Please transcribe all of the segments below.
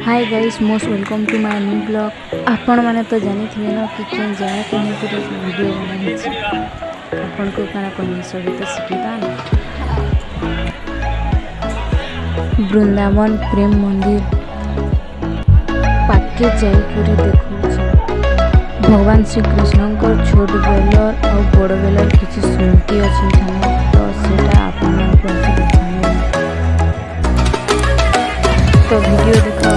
Hi guys most welcome to my new blog. आपण मैंने तो जानी थे ना कि केन जगह को मुझे वीडियो बनाई आपण को काना कोनी सभी तो शिखिता ना वृंदावन प्रेम मंदिर पाके जाई पूरी देखु भगवान श्री कृष्ण को छोट बेलर और बड़ बेलर किसी स्मृति अच्छी तो सेटा आपण को देखा तो वीडियो देखा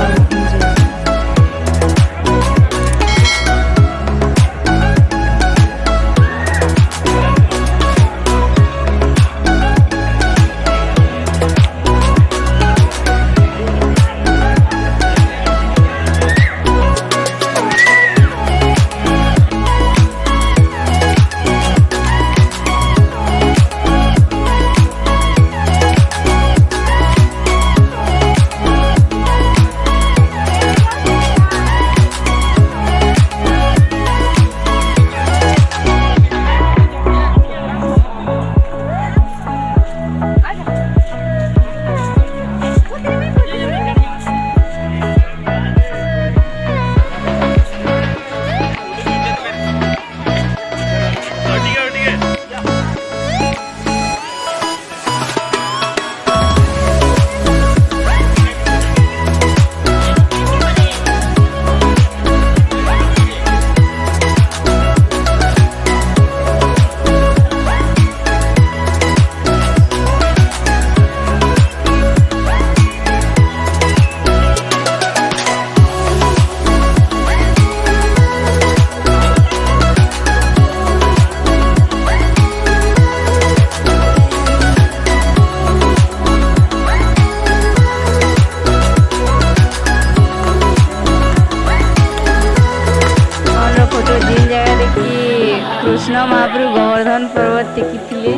कृष्ण महाप्रभु गोवर्धन पर्वत देखी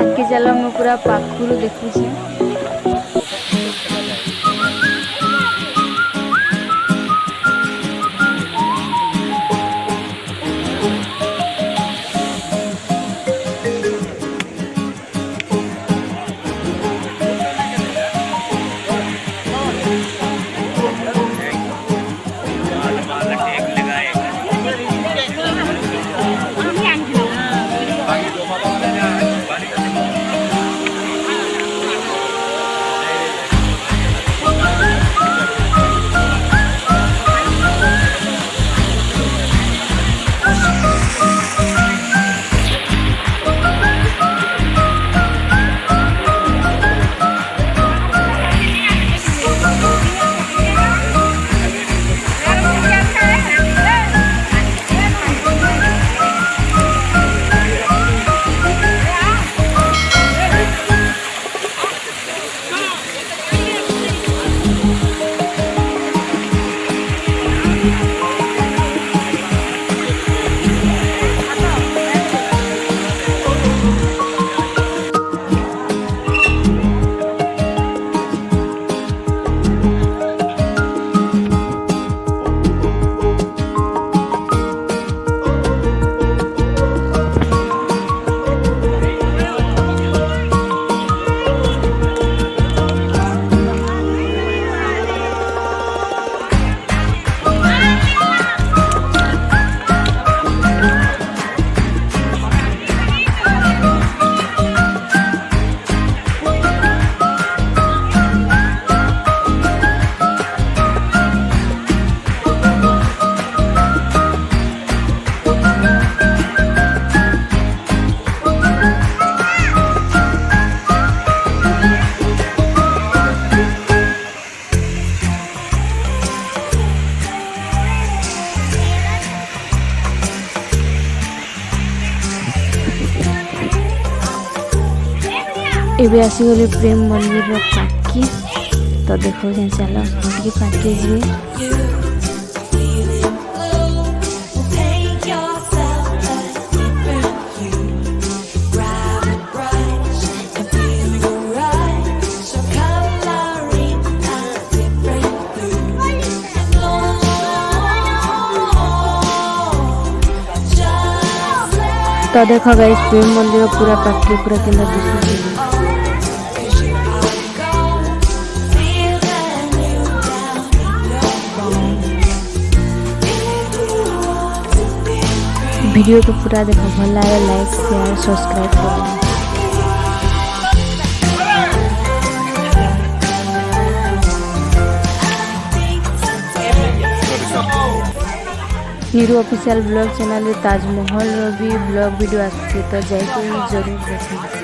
आगे चल मु पूरा पाखुर देखुचे। एबे आसीगली प्रेम मंदिर पाके तो देखो चल पाके जी तो देखो गाइस प्रेम मंदिर पूरा पाके पूरा केंद्र दिखुची। वीडियो को पूरा देखो, भल लगे लाइक शेयर सब्सक्राइब करो। Neeru official blog channel Taj Mahal भी ब्लॉग वीडियो आसुचे, तो जाइए जरूर देखिए।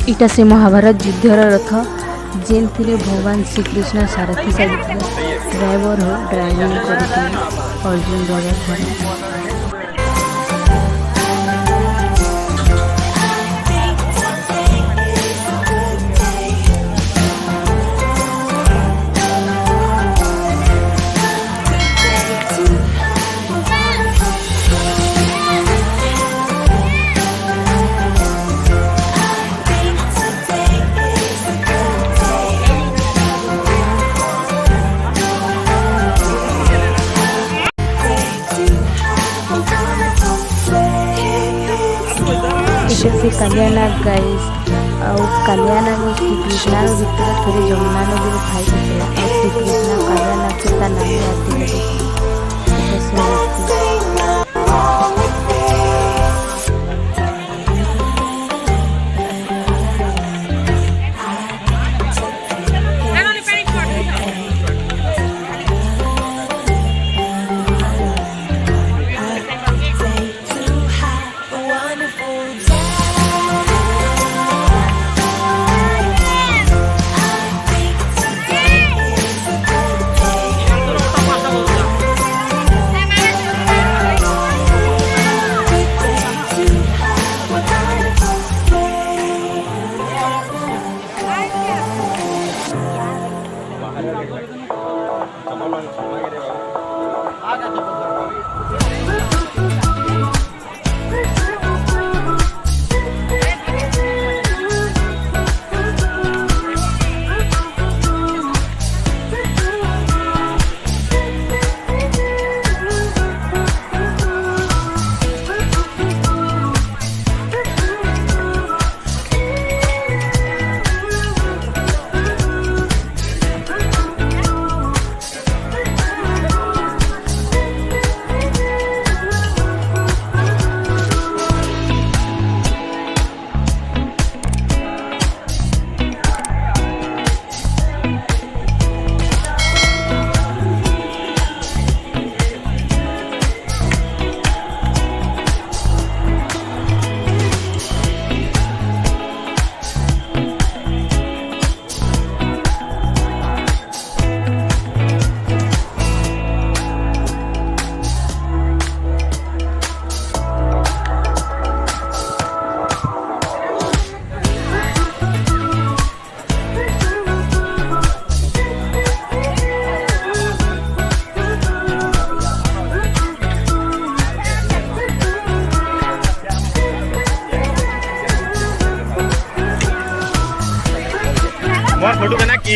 इटा से महाभारत युद्धर रथ जेन थे भगवान श्रीकृष्ण सारथी साजित ड्राइवर हो ड्राइविंग करते अर्जुन राजा। से कल्याण गाइस कल्याण श्रीकृष्ण भितर थोड़े जमुना नदी खाई श्रीकृष्ण कल्याण के नाम फोटो बना कि